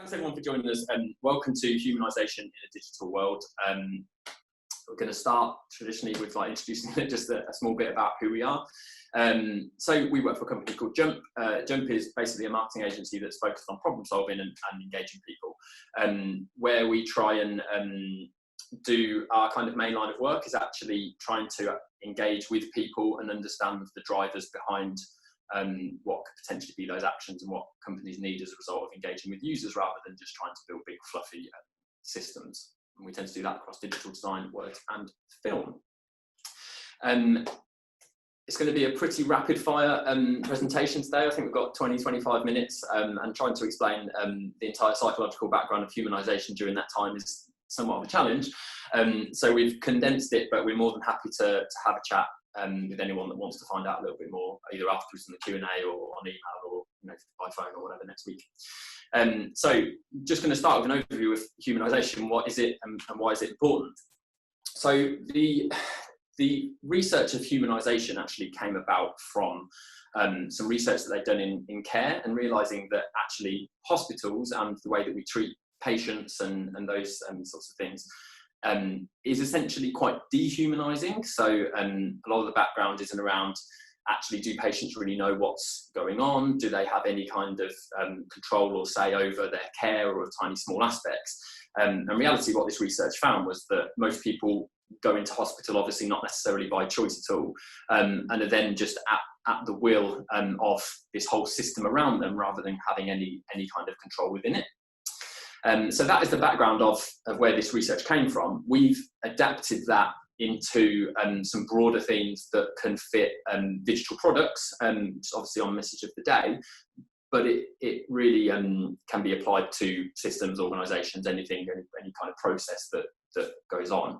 Thanks everyone for joining us. Welcome to Humanisation in a Digital World. We're going to start traditionally with introducing just a small bit about who we are. So we work for a company called Jump. Jump is basically a marketing agency that's focused on problem solving and engaging people. Where we try and do our kind of main line of work is actually trying to engage with people and understand the drivers behind what could potentially be those actions and what companies need as a result of engaging with users, rather than just trying to build big fluffy systems. And we tend to do that across digital design, words and film. It's going to be a pretty rapid fire presentation today. I think we've got 20-25 minutes, and trying to explain the entire psychological background of humanisation during that time is somewhat of a challenge. So we've condensed it, but we're more than happy to have a chat with anyone that wants to find out a little bit more, either afterwards in the Q&A or on email, or by phone or whatever next week. So just going to start with an overview of humanisation. What is it and why is it important? So the research of humanisation actually came about from some research that they've done in care, and realising that actually hospitals and the way that we treat patients and those sorts of things is essentially quite dehumanising. So a lot of the background isn't around actually, do patients really know what's going on? Do they have any kind of control or say over their care or tiny small aspects? And in reality, what this research found was that most people go into hospital obviously not necessarily by choice at all, and are then just at the will of this whole system around them, rather than having any kind of control within it. So that is the background of where this research came from. We've adapted that into some broader themes that can fit digital products, it's obviously on message of the day, but it really can be applied to systems, organisations, any kind of process that goes on.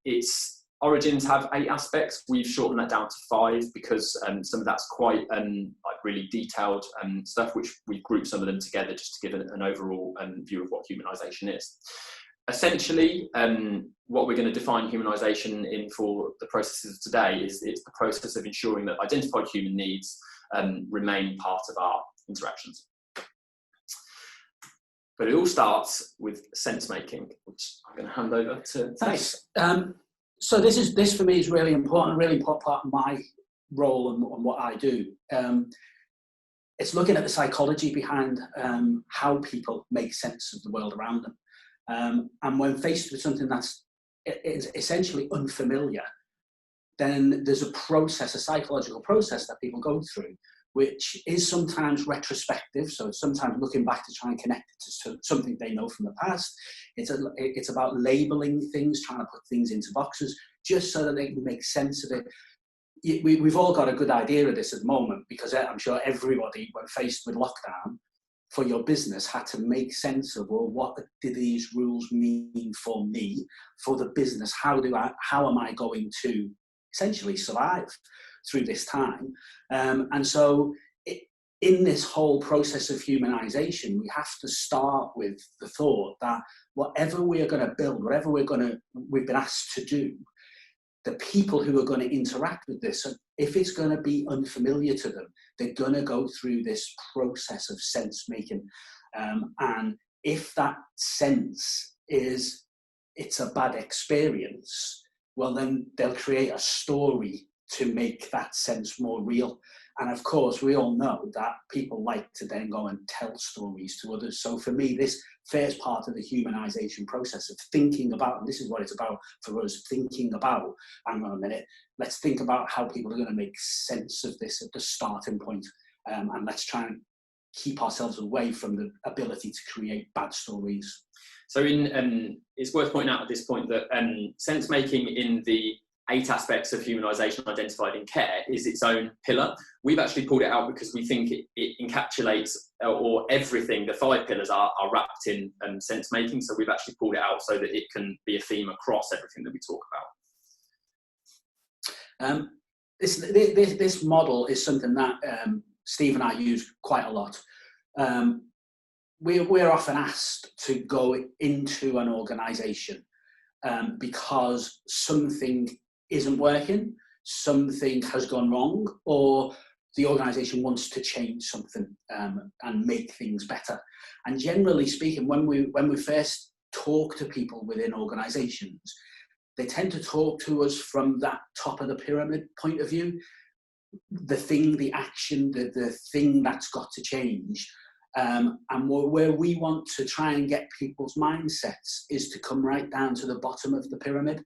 Its origins have 8 aspects. We've shortened that down to 5 because some of that's quite really detailed stuff, which we've grouped some of them together just to give an overall view of what humanisation is. Essentially, what we're going to define humanisation in for the processes of today is it's the process of ensuring that identified human needs remain part of our interactions. But it all starts with sense making, which I'm going to hand over to. Thanks. So this for me is really important part of my role and what I do. It's looking at the psychology behind how people make sense of the world around them. And when faced with something that's essentially unfamiliar, then there's a psychological process that people go through, which is sometimes retrospective. So it's sometimes looking back to try and connect it to something they know from the past. It's about labeling things, trying to put things into boxes, just so that they can make sense of it. We've all got a good idea of this at the moment, because I'm sure everybody, when faced with lockdown for your business, had to make sense of, well, what do these rules mean for me, for the business? How am I going to essentially survive through this time? And so in this whole process of humanisation, we have to start with the thought that whatever we are going to build, whatever we've been asked to do, the people who are going to interact with this, if it's going to be unfamiliar to them, they're going to go through this process of sense making. And if that sense it's a bad experience, well, then they'll create a story to make that sense more real. And of course, we all know that people like to then go and tell stories to others. So for me, this first part of the humanisation process of thinking about, and this is what it's about for us, thinking about, hang on a minute, let's think about how people are going to make sense of this at the starting point. And let's try and keep ourselves away from the ability to create bad stories. So it's worth pointing out at this point that sense making in the 8 aspects of humanisation identified in care is its own pillar. We've actually pulled it out because we think it encapsulates, or everything, the 5 pillars are wrapped in sense making. So we've actually pulled it out so that it can be a theme across everything that we talk about. This model is something that Steve and I use quite a lot. We're often asked to go into an organisation because something isn't working, something has gone wrong, or the organisation wants to change something and make things better. And generally speaking, when we first talk to people within organisations, they tend to talk to us from that top of the pyramid point of view. The thing, the action, the thing that's got to change. And where we want to try and get people's mindsets is to come right down to the bottom of the pyramid,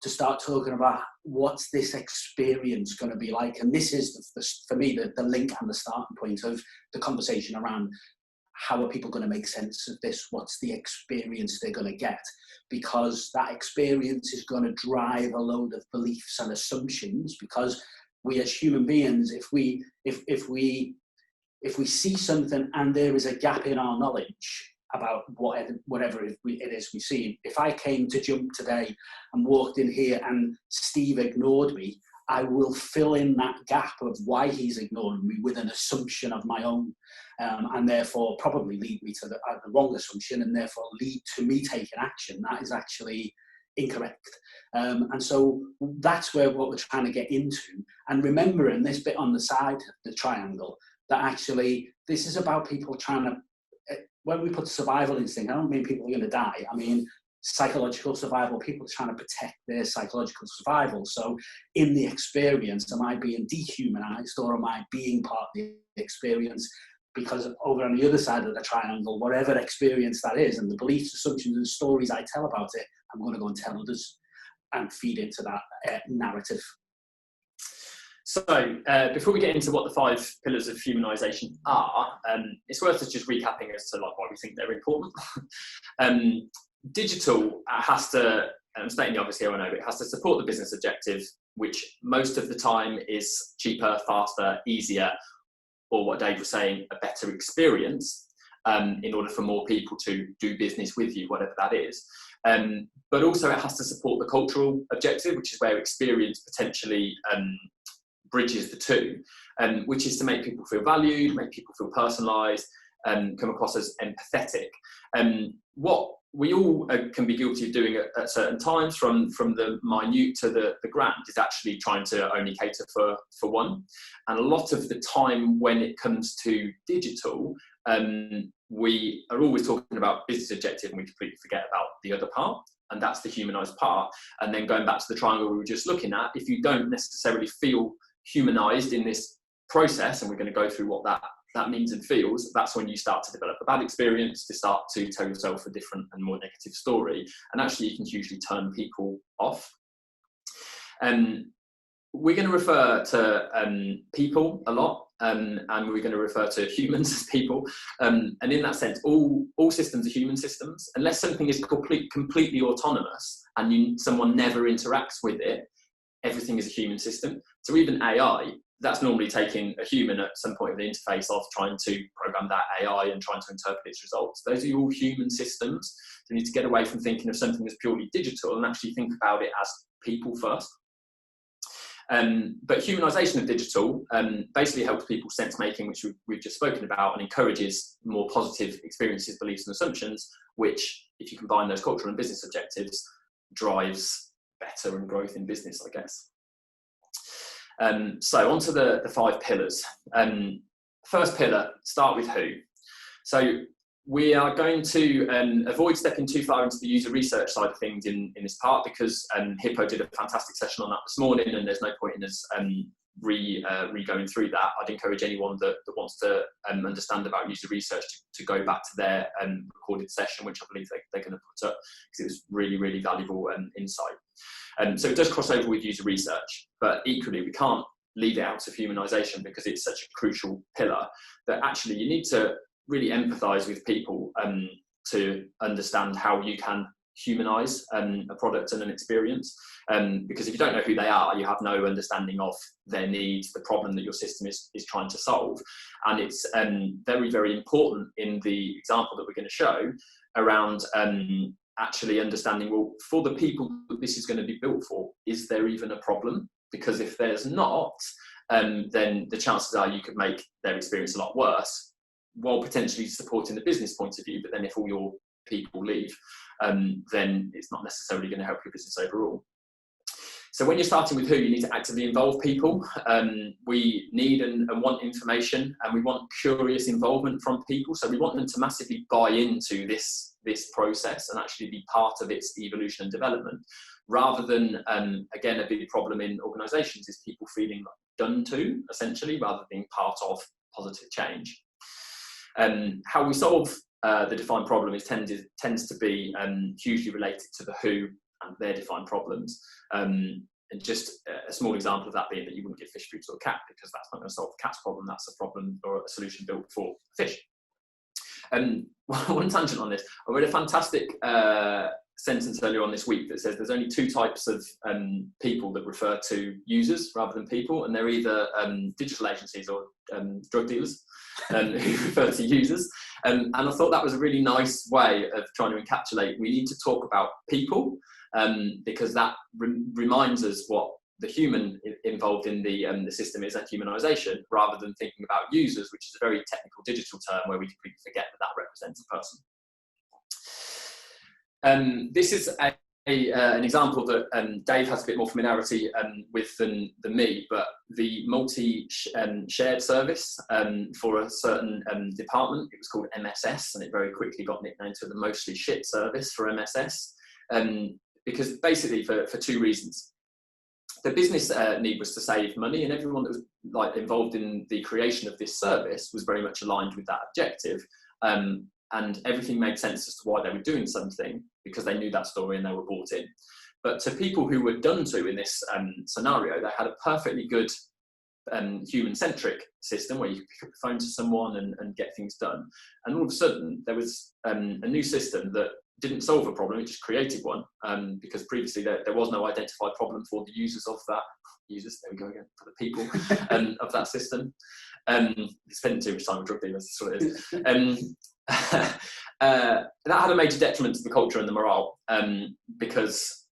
to start talking about what's this experience going to be like. And this is, for me, the link and the starting point of the conversation around how are people going to make sense of this? What's the experience they're going to get? Because that experience is going to drive a load of beliefs and assumptions, because we as human beings, if we see something and there is a gap in our knowledge about whatever it is we see. If I came to Jump today and walked in here and Steve ignored me, I will fill in that gap of why he's ignoring me with an assumption of my own, and therefore probably lead me to the wrong assumption, and therefore lead to me taking action that is actually incorrect. And so that's what we're trying to get into. And remembering this bit on the side of the triangle, that actually this is about people trying to, when we put survival instinct, I don't mean people are going to die. I mean psychological survival, people are trying to protect their psychological survival. So in the experience, am I being dehumanized, or am I being part of the experience? Because over on the other side of the triangle, whatever experience that is, and the beliefs, assumptions, and stories I tell about it, I'm going to go and tell others and feed into that narrative. So before we get into what the 5 pillars of humanisation are, it's worth us just recapping as to like why we think they're important. Digital has to, and I'm stating the obvious here, I know, but it has to support the business objective, which most of the time is cheaper, faster, easier, or what Dave was saying, a better experience, in order for more people to do business with you, whatever that is. But also it has to support the cultural objective, which is where experience potentially bridges the two, which is to make people feel valued, make people feel personalised, come across as empathetic. What we all can be guilty of doing at certain times, from the minute to the grand, is actually trying to only cater for one. And a lot of the time when it comes to digital, we are always talking about business objective and we completely forget about the other part, and that's the humanised part. And then going back to the triangle we were just looking at, if you don't necessarily feel humanised in this process, and we're going to go through what that means and feels, that's when you start to develop a bad experience, to start to tell yourself a different and more negative story, and actually you can usually turn people off. We're going to refer to people a lot, and we're going to refer to humans as people, and in that sense all systems are human systems, unless something is completely autonomous and someone never interacts with it. Everything is a human system. So even AI, that's normally taking a human at some point of the interface of trying to program that AI and trying to interpret its results. Those are all human systems. So you need to get away from thinking of something as purely digital and actually think about it as people first. But humanisation of digital basically helps people sense making, which we've just spoken about, and encourages more positive experiences, beliefs and assumptions, which, if you combine those cultural and business objectives, drives better and growth in business, I guess. So on to the 5 pillars. First pillar, start with who. So we are going to avoid stepping too far into the user research side of things in this part, because Hippo did a fantastic session on that this morning, and there's no point in us re-going through that. I'd encourage anyone that wants to understand about user research to go back to their recorded session, which I believe they're going to put up, because it was really, really valuable insight. So it does cross over with user research, but equally we can't leave it out of humanisation, because it's such a crucial pillar that actually you need to really empathise with people to understand how you can humanise a product and an experience, because if you don't know who they are, you have no understanding of their needs, the problem that your system is trying to solve. And it's very, very important in the example that we're going to show around actually understanding, well, for the people that this is going to be built for, is there even a problem? Because if there's not, then the chances are you could make their experience a lot worse, while potentially supporting the business point of view. But then if all your people leave, then it's not necessarily going to help your business overall. So when you're starting with who, you need to actively involve people. We need and want information, and we want curious involvement from people. So we want them to massively buy into this process and actually be part of its evolution and development, rather than, again, a big problem in organisations is people feeling done to, essentially, rather than being part of positive change. How we solve the defined problem tends to be hugely related to the who and their defined problems. And just a small example of that being that you wouldn't give fish food to a cat, because that's not going to solve the cat's problem. That's a problem or a solution built for fish. One tangent on this, I read a fantastic sentence earlier on this week that says there's only two types of people that refer to users rather than people, and they're either digital agencies or drug dealers who refer to users. And I thought that was a really nice way of trying to encapsulate, we need to talk about people, because that reminds us what the human involved in the system is, at humanisation, rather than thinking about users, which is a very technical digital term where we completely forget that represents a person. This is an example that Dave has a bit more familiarity with than me, but the multi-shared service for a certain department, it was called MSS, and it very quickly got nicknamed to the mostly shit service for MSS, because basically for two reasons. The business need was to save money, and everyone that was involved in the creation of this service was very much aligned with that objective. And everything made sense as to why they were doing something, because they knew that story and they were bought in. But to people who were done to in this scenario, they had a perfectly good human-centric system where you could pick up the phone to someone and get things done. And all of a sudden, there was a new system that didn't solve a problem, it just created one, because previously there was no identified problem for the users of that, there we go again, for the people of that system. Spending too much time with drug dealers, that's what it is. That had a major detriment to the culture and the morale, because,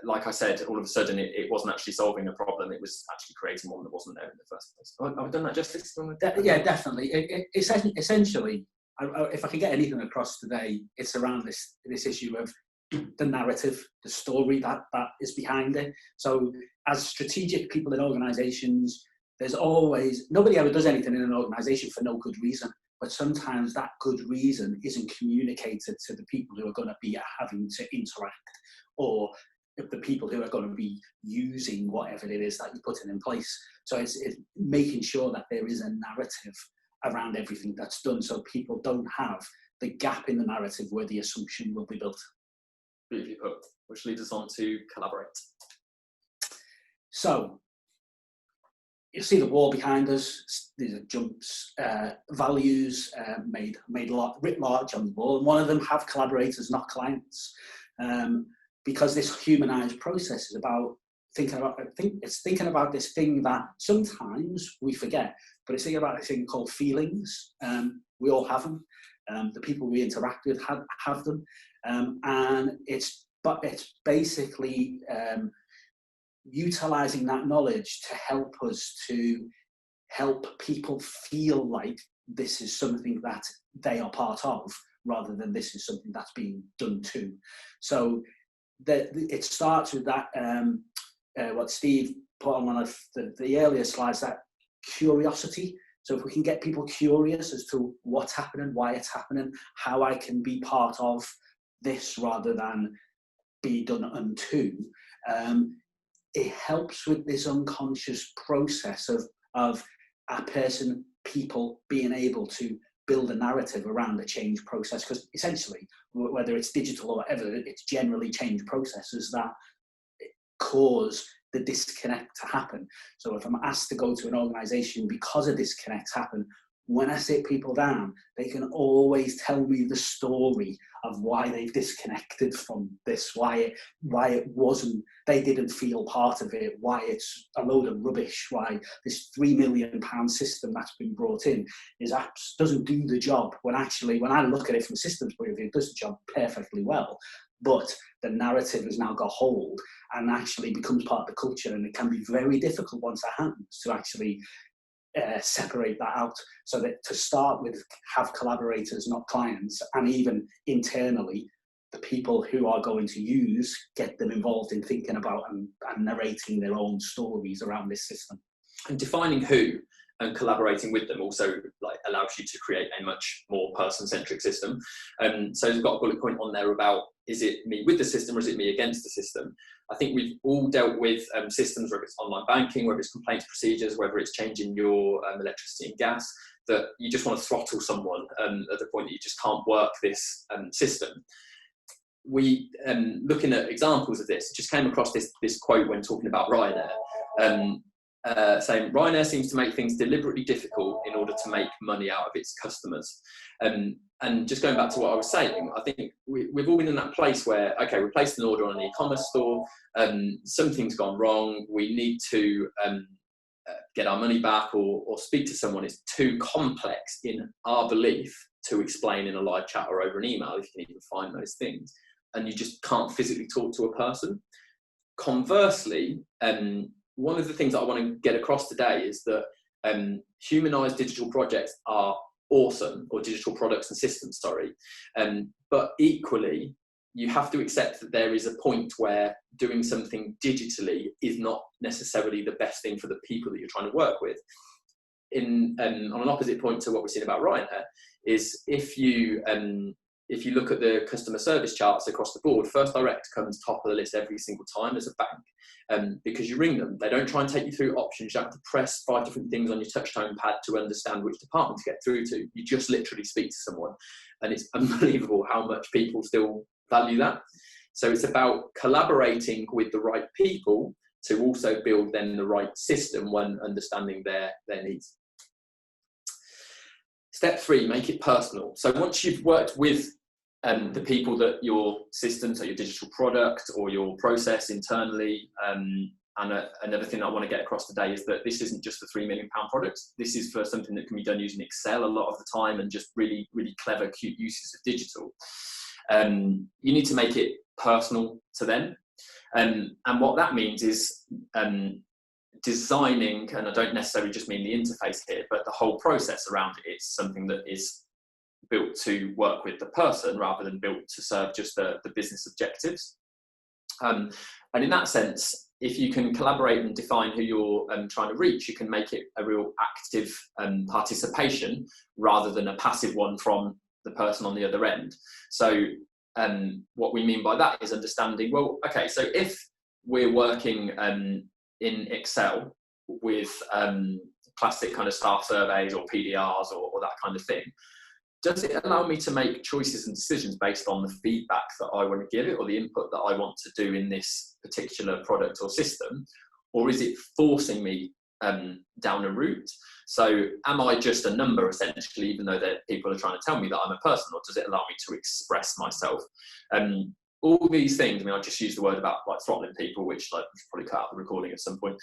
like I said, all of a sudden it wasn't actually solving a problem, it was actually creating one that wasn't there in the first place. I've done that justice? Yeah, definitely. Essentially, if I can get anything across today, it's around this issue of the narrative, the story that is behind it. So as strategic people in organisations, there's always, nobody ever does anything in an organisation for no good reason, but sometimes that good reason isn't communicated to the people who are going to be having to interact, or the people who are going to be using whatever it is that you're putting in place. So it's making sure that there is a narrative around everything that's done, so people don't have the gap in the narrative where the assumption will be built. Beautifully put, which leads us on to collaborate. So you see the wall behind us. These are jumps, values made writ large on the wall, and one of them have collaborators, not clients, because this humanised process is about thinking about this thing that sometimes we forget, but it's thinking about a thing called feelings. We all have them. The people we interact with have them, and it's basically utilising that knowledge to help us to help people feel like this is something that they are part of, rather than this is something that's being done to. So it starts with that, what Steve put on one of the earlier slides, that curiosity. So if we can get people curious as to what's happening, why it's happening, how I can be part of this rather than be done unto, it helps with this unconscious process of people being able to build a narrative around the change process, because essentially, whether it's digital or whatever, it's generally change processes that cause the disconnect to happen. So if I'm asked to go to an organisation because a disconnect's happened, when I sit people down, they can always tell me the story of why they've disconnected from this, why it wasn't, they didn't feel part of it, why it's a load of rubbish, why this £3 million system that's been brought in doesn't do the job, when actually, when I look at it from a systems point of view, it does the job perfectly well. But the narrative has now got hold and actually becomes part of the culture, and it can be very difficult once that happens to actually separate that out. So that to start with, have collaborators, not clients, and even internally the people who are going to use, get them involved in thinking about and narrating their own stories around this system. And defining who and collaborating with them also allows you to create a much more person-centric system. So we've got a bullet point on there about, is it me with the system or is it me against the system? I think we've all dealt with systems, whether it's online banking, whether it's complaints procedures, whether it's changing your electricity and gas, that you just want to throttle someone at the point that you just can't work this system. We, looking at examples of this, just came across this quote when talking about Ryanair, saying Ryanair seems to make things deliberately difficult in order to make money out of its customers. And just going back to what I was saying, I think we've all been in that place where, okay, we placed an order on an e-commerce store, something's gone wrong, we need to get our money back or speak to someone. It's too complex in our belief to explain in a live chat or over an email, if you can even find those things, and you just can't physically talk to a person. Conversely, one of the things that I want to get across today is that humanised digital projects are awesome, or digital products and systems, sorry. But equally, you have to accept that there is a point where doing something digitally is not necessarily the best thing for the people that you're trying to work with. On an opposite point to what we're seeing about Ryanair, is if you look at the customer service charts across the board, First Direct comes top of the list every single time as a bank, because you ring them. They don't try and take you through options. You have to press 5 different things on your touchtone pad to understand which department to get through to. You just literally speak to someone, and it's unbelievable how much people still value that. So it's about collaborating with the right people to also build then the right system when understanding their needs. Step 3, make it personal. So once you've worked with the people that your system, so your digital product or your process internally, and another thing that I want to get across today is that this isn't just for £3 million products. This is for something that can be done using Excel a lot of the time and just really, really clever, cute uses of digital. You need to make it personal to them. And what that means is designing, and I don't necessarily just mean the interface here, but the whole process around it is something that is built to work with the person rather than built to serve just the business objectives. And in that sense, if you can collaborate and define who you're trying to reach, you can make it a real active participation rather than a passive one from the person on the other end. So what we mean by that is understanding, well, okay, so if we're working in Excel with classic kind of staff surveys or PDRs or that kind of thing, does it allow me to make choices and decisions based on the feedback that I want to give it or the input that I want to do in this particular product or system? Or is it forcing me down a route? So am I just a number essentially, even though that people are trying to tell me that I'm a person, or does it allow me to express myself? All these things, I mean, I just used the word about like throttling people, which like probably cut out the recording at some point.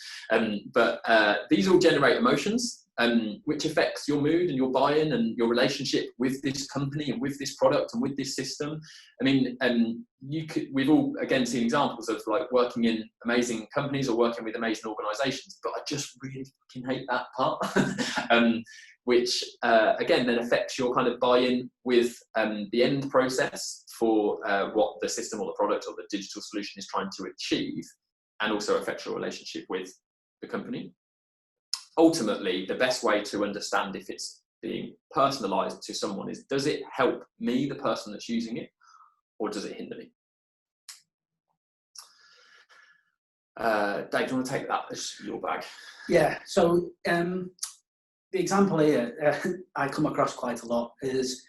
But these all generate emotions, which affects your mood and your buy-in and your relationship with this company and with this product and with this system. I mean, we've all again seen examples of like working in amazing companies or working with amazing organisations, but I just really fucking hate that part, which again then affects your kind of buy-in with the end process for what the system or the product or the digital solution is trying to achieve, and also affects your relationship with the company. Ultimately, the best way to understand if it's being personalised to someone is, does it help me, the person that's using it, or does it hinder me? Dave, do you want to take that as your bag? Yeah, so the example here I come across quite a lot is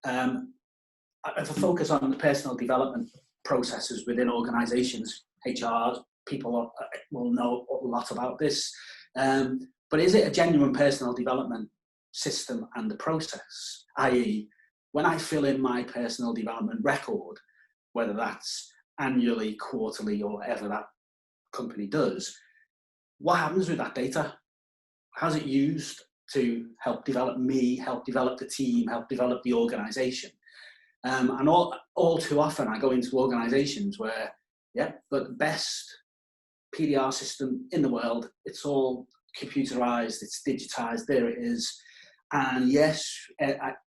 if I focus on the personal development processes within organisations, HR, people will know a lot about this. But is it a genuine personal development system and the process? I.e., when I fill in my personal development record, whether that's annually, quarterly, or whatever that company does, what happens with that data? How's it used to help develop me, help develop the team, help develop the organisation? And all too often I go into organisations where, yeah, but the best PDR system in the world, it's all computerized, it's digitized, there it is. And yes,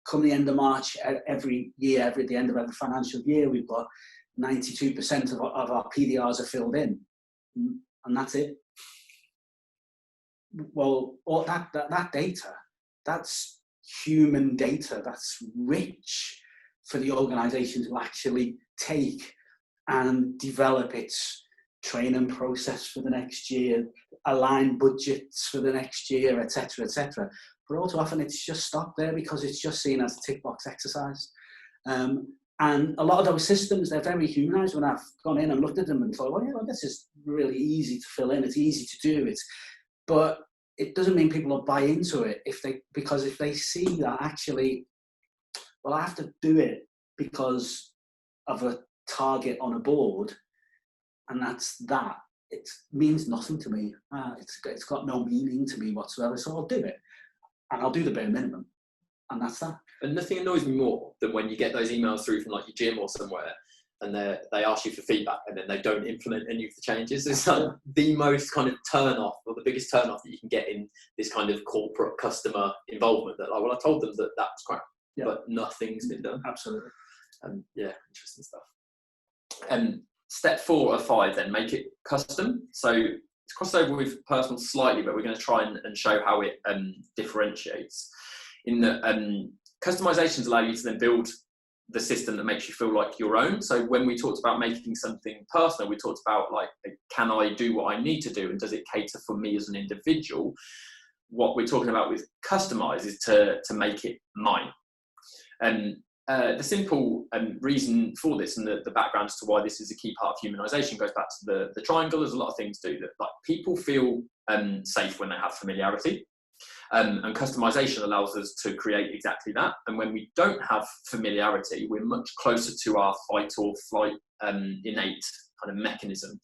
come the end of March every year, at the end of every financial year, we've got 92% of our PDRs are filled in, and that's it. Well, all that data, that's human data, that's rich for the organisation to actually take and develop its training process for the next year, align budgets for the next year, etc., etc. But all too often it's just stopped there because it's just seen as a tick box exercise. And a lot of those systems, they're very humanised. When I've gone in and looked at them and thought, well, this is really easy to fill in, it's easy to do, but it doesn't mean people will buy into it because if they see that actually, well, I have to do it because of a target on a board, and that. It means nothing to me. It's got no meaning to me whatsoever, so I'll do it. And I'll do the bare minimum. And that's that. And nothing annoys me more than when you get those emails through from like your gym or somewhere, and they ask you for feedback and then they don't implement any of the changes. It's like the most kind of turn off, or the biggest turn off that you can get in this kind of corporate customer involvement, that like, well, I told them that was crap, but nothing's been done. Absolutely. Yeah, interesting stuff. Step 4 of 5 then, make it custom. So it's crossed over with personal slightly, but we're going to try and show how it differentiates. In that customizations allow you to then build the system that makes you feel like your own. So when we talked about making something personal, we talked about like, can I do what I need to do, and does it cater for me as an individual? What we're talking about with customize is to make it mine. And the simple reason for this, and the background as to why this is a key part of humanisation, goes back to the triangle. There's a lot of things do that. Like, people feel safe when they have familiarity, and customisation allows us to create exactly that. And when we don't have familiarity, we're much closer to our fight or flight innate kind of mechanism.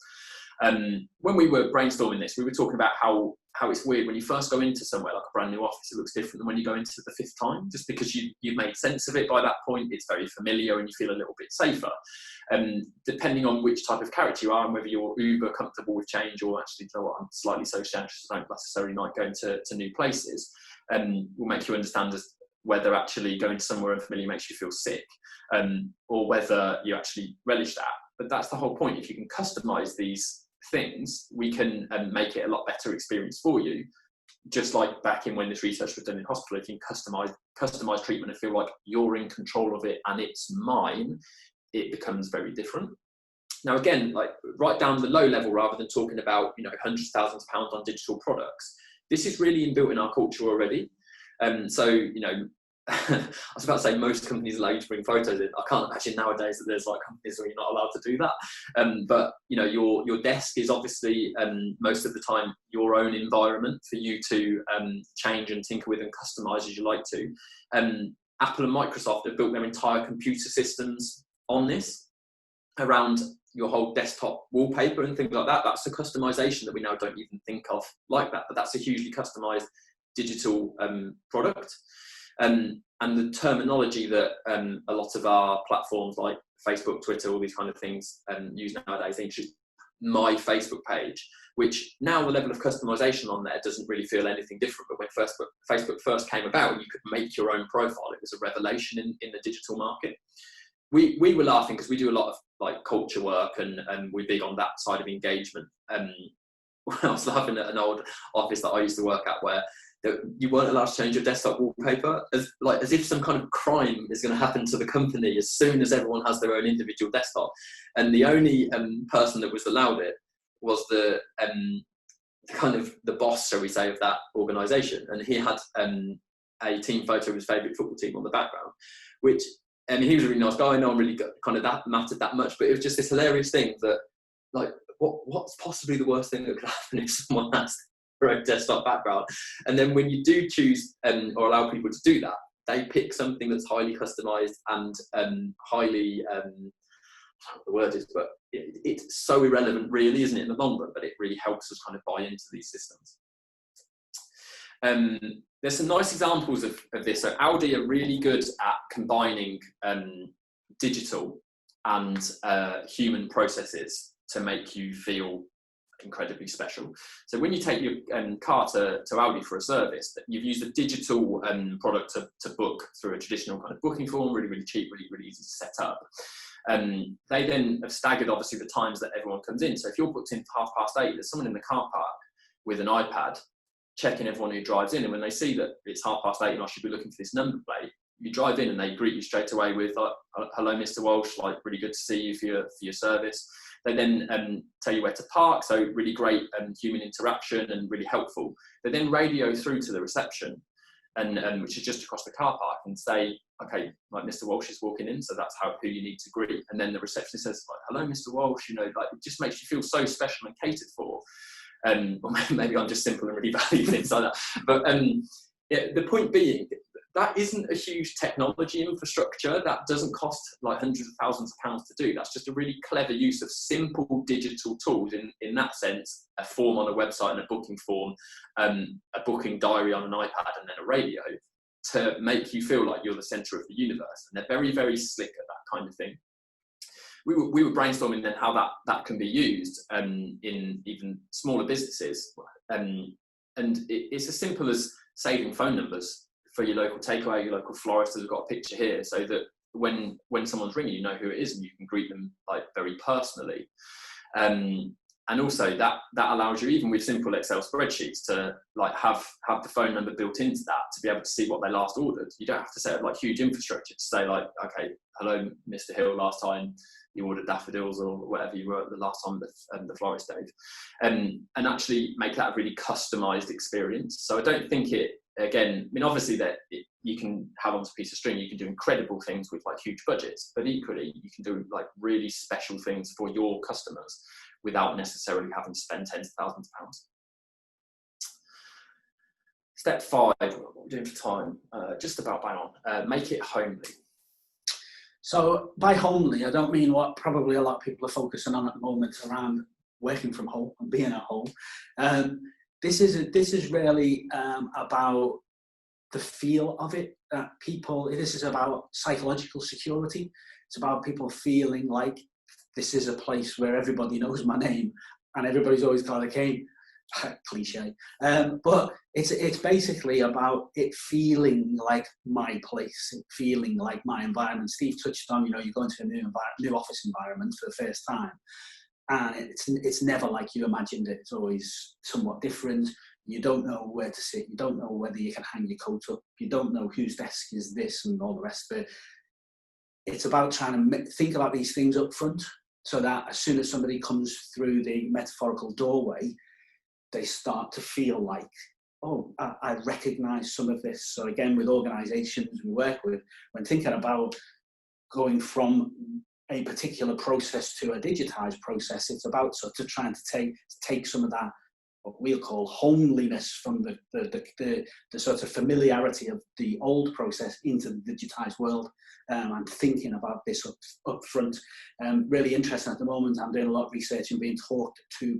When we were brainstorming this, we were talking about how it's weird when you first go into somewhere like a brand new office. It looks different than when you go into the 5th time, just because you've made sense of it by that point. It's very familiar and you feel a little bit safer. Depending on which type of character you are and whether you're uber comfortable with change, or actually, you know what, I'm slightly social anxious, I don't necessarily like going to new places, will make you understand whether actually going somewhere unfamiliar makes you feel sick, or whether you actually relish that. But that's the whole point. If you can customize these things, we can make it a lot better experience for you. Just like back in when this research was done in hospital, if you can customize treatment and feel like you're in control of it and it's mine, it becomes very different. Now, again, like right down the low level, rather than talking about, hundreds of thousands of pounds on digital products, this is really inbuilt in our culture already. I was about to say most companies allow you to bring photos in. I can't imagine nowadays that there's like companies where you're not allowed to do that. But your desk is obviously most of the time your own environment for you to change and tinker with and customize as you like to. Apple and Microsoft have built their entire computer systems on this, around your whole desktop wallpaper and things like that. That's a customization that we now don't even think of like that, but that's a hugely customized digital product. And the terminology that a lot of our platforms like Facebook, Twitter, all these kind of things use nowadays, they introduce my Facebook page, which now the level of customization on there doesn't really feel anything different. But when Facebook first came about, you could make your own profile. It was a revelation in the digital market. We were laughing because we do a lot of like culture work and we're big on that side of engagement. I was laughing at an old office that I used to work at where you weren't allowed to change your desktop wallpaper, as if some kind of crime is going to happen to the company as soon as everyone has their own individual desktop. And the only person that was allowed it was the kind of the boss, shall we say, of that organisation. And he had a team photo of his favourite football team on the background, which, he was a really nice guy. No one really kind of that mattered that much, but it was just this hilarious thing that, like, what's possibly the worst thing that could happen if someone has their own desktop background? And then when you do choose or allow people to do that, they pick something that's highly customized and highly I don't know what the word is, but it's so irrelevant really, isn't it, in the long run, but it really helps us kind of buy into these systems. There's some nice examples of this. So Audi are really good at combining digital and human processes to make you feel incredibly special. So when you take your car to Audi for a service, that you've used a digital product to book through a traditional kind of booking form, really, really cheap, really, really easy to set up. They then have staggered, obviously, the times that everyone comes in. So if you're booked in for 8:30, there's someone in the car park with an iPad checking everyone who drives in. And when they see that it's 8:30 and I should be looking for this number plate, you drive in and they greet you straight away with, hello, Mr. Walsh, like, really good to see you for your service. They then tell you where to park, so really great human interaction and really helpful. They then radio through to the reception, and which is just across the car park, and say, okay, like, Mr. Walsh is walking in, so that's who you need to greet. And then the receptionist says, like, hello, Mr. Walsh, like, it just makes you feel so special and catered for. Or maybe I'm just simple and really value things like that. But yeah, the point being, that isn't a huge technology infrastructure. That doesn't cost like hundreds of thousands of pounds to do. That's just a really clever use of simple digital tools in that sense, a form on a website and a booking form, a booking diary on an iPad, and then a radio, to make you feel like you're the centre of the universe. And they're very, very slick at that kind of thing. We were brainstorming then how that can be used in even smaller businesses. And it's as simple as saving phone numbers for your local takeaway, your local florist. Has got a picture here, so that when someone's ringing, you know who it is and you can greet them like very personally. And also that allows you, even with simple Excel spreadsheets, to like have the phone number built into that to be able to see what they last ordered. You don't have to set up like huge infrastructure to say like, okay, hello, Mr. Hill, last time you ordered daffodils or whatever you were the last time the florist gave, and actually make that a really customized experience. So I don't think it, again, I mean, obviously that you can have on a piece of string, you can do incredible things with like huge budgets, but equally you can do like really special things for your customers without necessarily having to spend tens of thousands of pounds. Step 5, what are we doing for time? Just about bang on. Make it homely. So by homely, I don't mean what probably a lot of people are focusing on at the moment around working from home and being at home. This is really about the feel of it. This is about psychological security. It's about people feeling like this is a place where everybody knows my name and everybody's always got a cane. Cliche. But it's basically about it feeling like my place, feeling like my environment. Steve touched on, you go into a new office environment for the first time, and it's never like you imagined it. It's always somewhat different. You don't know where to sit. You don't know whether you can hang your coat up. You don't know whose desk is this and all the rest of it. It's about trying to think about these things up front, so that as soon as somebody comes through the metaphorical doorway, they start to feel like, oh, I recognise some of this. So again, with organisations we work with, when thinking about going from a particular process to a digitised process, it's about sort of trying to take some of that, what we'll call homeliness, from the sort of familiarity of the old process into the digitised world. I'm thinking about this up front. Really interesting at the moment. I'm doing a lot of research and being talked to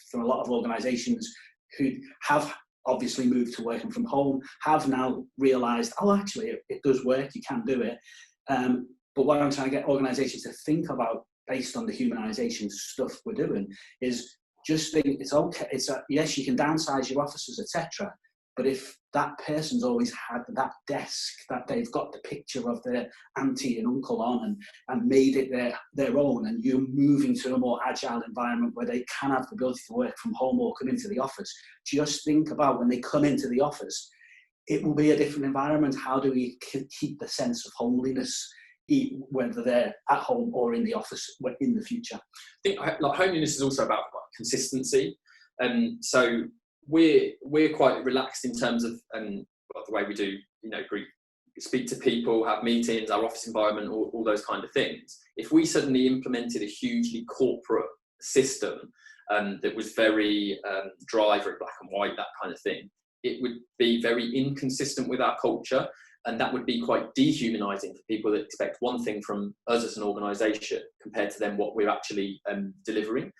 from a lot of organisations who have obviously moved to working from home, have now realised, oh, actually, it does work, you can do it. But what I'm trying to get organisations to think about, based on the humanisation stuff we're doing, is just think it's okay. Yes, you can downsize your offices, etc. But if that person's always had that desk that they've got the picture of their auntie and uncle on and made it their own, and you're moving to a more agile environment where they can have the ability to work from home or come into the office, just think about when they come into the office, it will be a different environment. How do we keep the sense of homeliness, whether they're at home or in the office in the future? I think like homeliness is also about consistency, and so we're quite relaxed in terms of the way we do, speak to people, have meetings, our office environment, all those kind of things. If we suddenly implemented a hugely corporate system that was very dry, very black and white, that kind of thing, it would be very inconsistent with our culture. And that would be quite dehumanising for people that expect one thing from us as an organisation compared to then what we're actually delivering.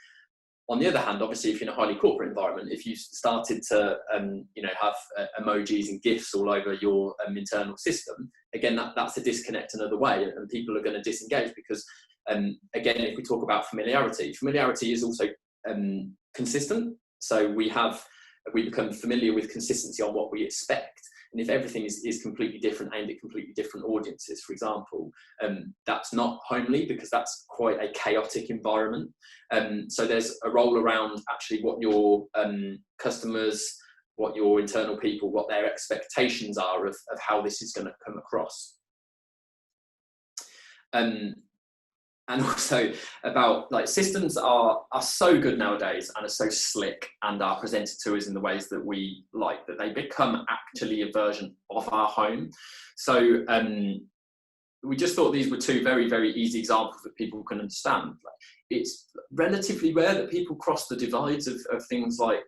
On the other hand, obviously, if you're in a highly corporate environment, if you started to have emojis and GIFs all over your internal system, again, that's a disconnect another way, and people are going to disengage because, again, if we talk about familiarity is also consistent. So we become familiar with consistency on what we expect. And if everything is completely different, aimed at completely different audiences, for example, that's not homely, because that's quite a chaotic environment. So there's a role around actually what your customers, what your internal people, what their expectations are of how this is going to come across. And also about, like, systems are so good nowadays and are so slick and are presented to us in the ways that we like, that they become actually a version of our home. So we just thought these were two very, very easy examples that people can understand. It's relatively rare that people cross the divides of things like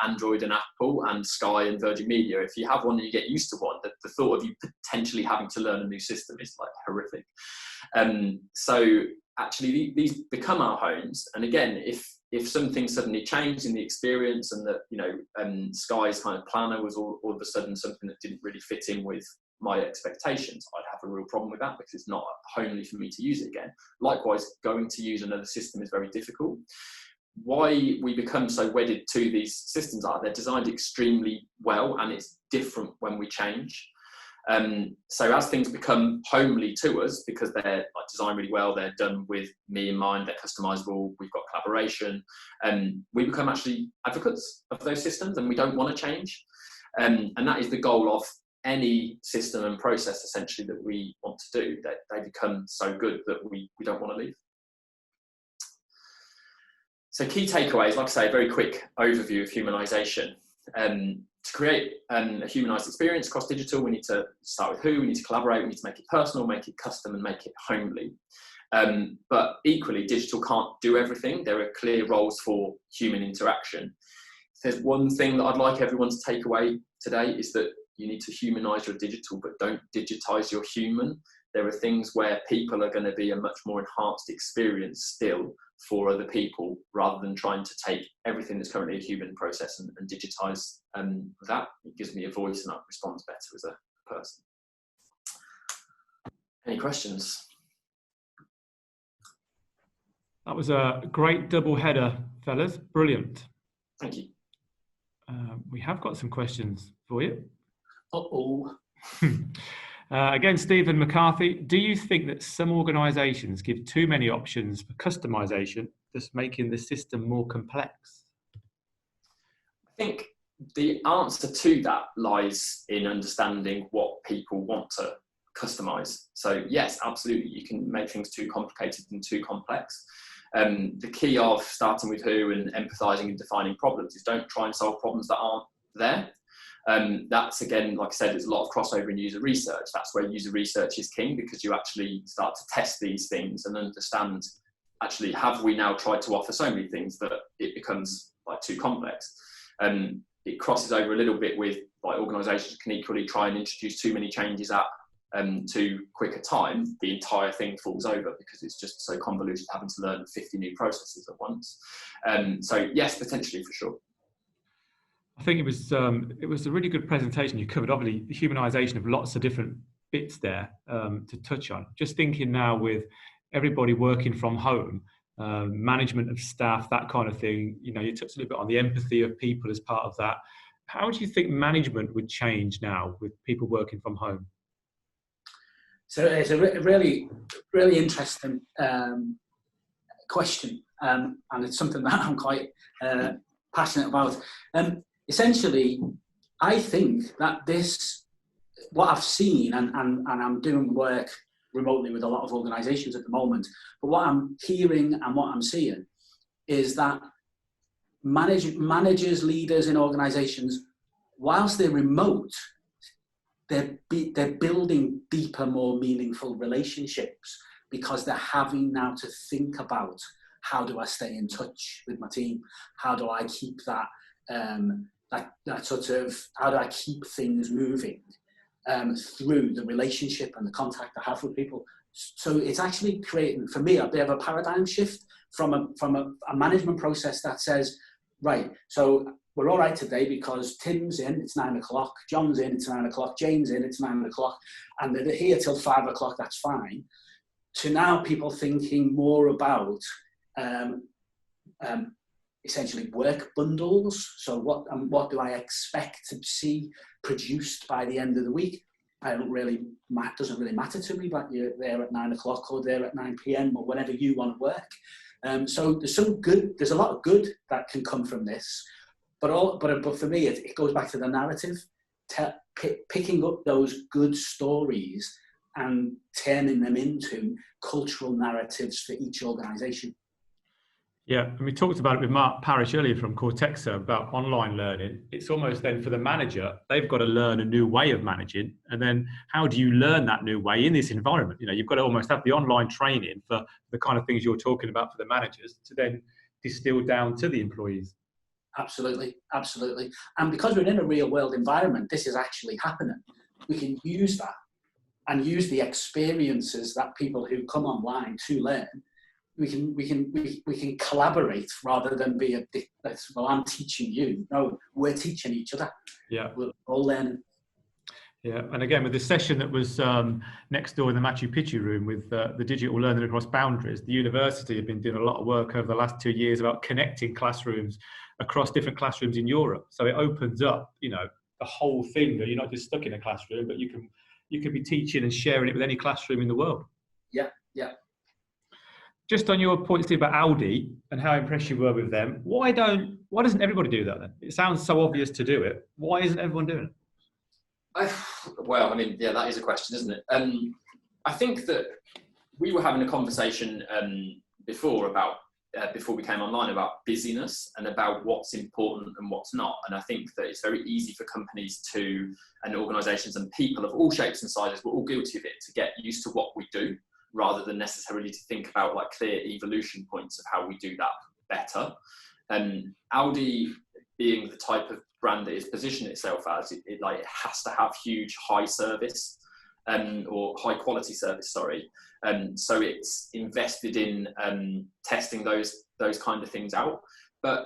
Android and Apple and Sky and Virgin Media. If you have one and you get used to one, the thought of you potentially having to learn a new system is like horrific. So actually these become our homes. And again, if something suddenly changed in the experience, and that, you know, Sky's kind of planner was all of a sudden something that didn't really fit in with my expectations, I'd have a real problem with that, because it's not homely for me to use it again. Likewise, going to use another system is very difficult. Why we become so wedded to these systems are they're designed extremely well, and it's different when we change. So as things become homely to us, because they're like designed really well, they're done with me in mind, they're customizable, we've got collaboration, we become actually advocates of those systems, and we don't want to change. And that is the goal of any system and process essentially that we want to do. That they become so good that we don't want to leave. So key takeaways, like I say, a very quick overview of humanisation. To create a humanised experience across digital, we need to start with who, we need to collaborate, we need to make it personal, make it custom, and make it homely. But equally, digital can't do everything. There are clear roles for human interaction. If there's one thing that I'd like everyone to take away today, is that you need to humanise your digital, but don't digitise your human. There are things where people are going to be a much more enhanced experience still for other people, rather than trying to take everything that's currently a human process and digitise that. It gives me a voice and I respond better as a person. Any questions? That was a great double header, fellas. Brilliant. Thank you. We have got some questions for you. Uh-oh. Again, Stephen McCarthy, do you think that some organisations give too many options for customisation, thus making the system more complex? I think the answer to that lies in understanding what people want to customise. So yes, absolutely, you can make things too complicated and too complex. The key of starting with who and empathising and defining problems is don't try and solve problems that aren't there. That's, again, like I said, there's a lot of crossover in user research. That's where user research is king, because you actually start to test these things and understand, actually, have we now tried to offer so many things that it becomes like too complex? It crosses over a little bit with, like, organisations can equally try and introduce too many changes at too quick a time. The entire thing falls over because it's just so convoluted, having to learn 50 new processes at once. So yes, potentially, for sure. I think it was a really good presentation. You covered, obviously, the humanisation of lots of different bits there to touch on. Just thinking now, with everybody working from home, management of staff, that kind of thing, you know, you touched a little bit on the empathy of people as part of that. How do you think management would change now with people working from home? So it's a really, really interesting question, and it's something that I'm quite passionate about. Essentially, I think that what I've seen, and I'm doing work remotely with a lot of organisations at the moment, but what I'm hearing and what I'm seeing is that managers, leaders in organisations, whilst they're remote, they're building deeper, more meaningful relationships, because they're having now to think about, how do I stay in touch with my team? How do I keep that how do I keep things moving through the relationship and the contact I have with people? So it's actually creating, for me, a bit of a paradigm shift from a management process that says, right, so we're all right today because Tim's in, it's 9 o'clock, John's in, it's 9 o'clock, Jane's in, it's 9 o'clock, and they're here till 5 o'clock, that's fine. To now people thinking more about essentially work bundles. So what do I expect to see produced by the end of the week? Doesn't really matter to me, but you're there at 9 o'clock or there at 9 p.m. or whenever you want to work. So there's a lot of good that can come from this, but for me, it goes back to the narrative, picking up those good stories and turning them into cultural narratives for each organisation. Yeah, and we talked about it with Mark Parrish earlier from Cortexa about online learning. It's almost then for the manager, they've got to learn a new way of managing. And then how do you learn that new way in this environment? You know, you've got to almost have the online training for the kind of things you're talking about for the managers to then distill down to the employees. Absolutely, absolutely. And because we're in a real world environment, this is actually happening. We can use that and use the experiences that people who come online to learn. We can collaborate rather than be well, I'm teaching you. No, we're teaching each other. Yeah, we're all learning. Yeah, and again with the session that was next door in the Machu Picchu room with the digital learning across boundaries, the university have been doing a lot of work over the last 2 years about connecting classrooms across different classrooms in Europe. So it opens up, you know, the whole thing that you're not just stuck in a classroom, but you can be teaching and sharing it with any classroom in the world. Yeah, yeah. Just on your point, Steve, about Audi and how impressed you were with them, why doesn't everybody do that then? It sounds so obvious to do it. Why isn't everyone doing it? Well, I mean, yeah, that is a question, isn't it? I think that we were having a conversation before we came online about busyness and about what's important and what's not. And I think that it's very easy for companies and organisations and people of all shapes and sizes, we're all guilty of it, to get used to what we do, rather than necessarily to think about like clear evolution points of how we do that better. Audi, being the type of brand that it's positioned itself as, it has to have huge high service or high quality service, sorry. So it's invested in testing those kind of things out. But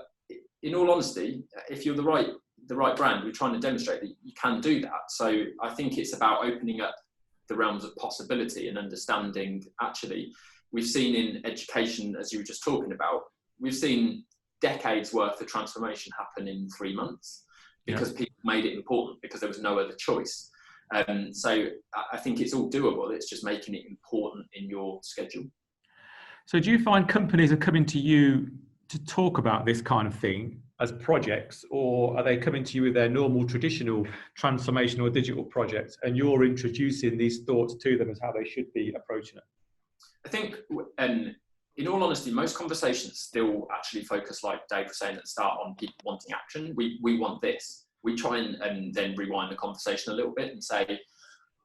in all honesty, if you're the right brand, we're trying to demonstrate that you can do that. So I think it's about opening up the realms of possibility and understanding. Actually, we've seen in education, as you were just talking about, we've seen decades worth of transformation happen in 3 months because people made it important, because there was no other choice. So I think it's all doable. It's just making it important in your schedule. So do you find companies are coming to you to talk about this kind of thing as projects, or are they coming to you with their normal traditional transformation or digital projects and you're introducing these thoughts to them as how they should be approaching it? I think, in all honesty, most conversations still actually focus, like Dave was saying at the start, on people wanting action. We want this. We try and then rewind the conversation a little bit and say,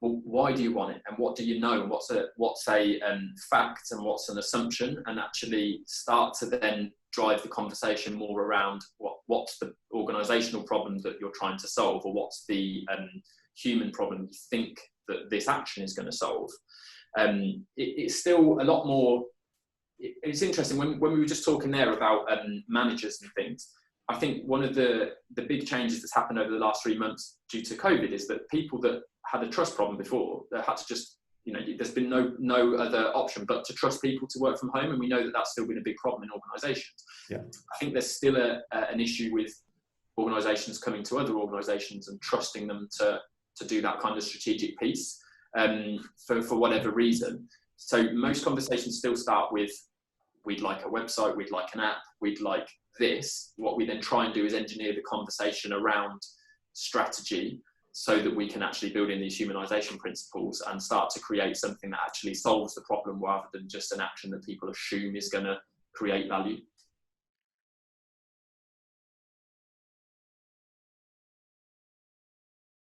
well, why do you want it, and what do you know, and what's a fact and what's an assumption, and actually start to then drive the conversation more around what's the organisational problem that you're trying to solve, or what's the human problem you think that this action is going to solve. It's still a lot more. It's interesting when we were just talking there about managers and things. I think one of the big changes that's happened over the last 3 months due to COVID is that people that had a trust problem before, they had to just, there's been no other option but to trust people to work from home. And we know that that's still been a big problem in organisations. Yeah. I think there's still an issue with organisations coming to other organisations and trusting them to do that kind of strategic piece for whatever reason. So most conversations still start with, we'd like a website, we'd like an app, we'd like this. What we then try and do is engineer the conversation around strategy so that we can actually build in these humanisation principles and start to create something that actually solves the problem rather than just an action that people assume is going to create value.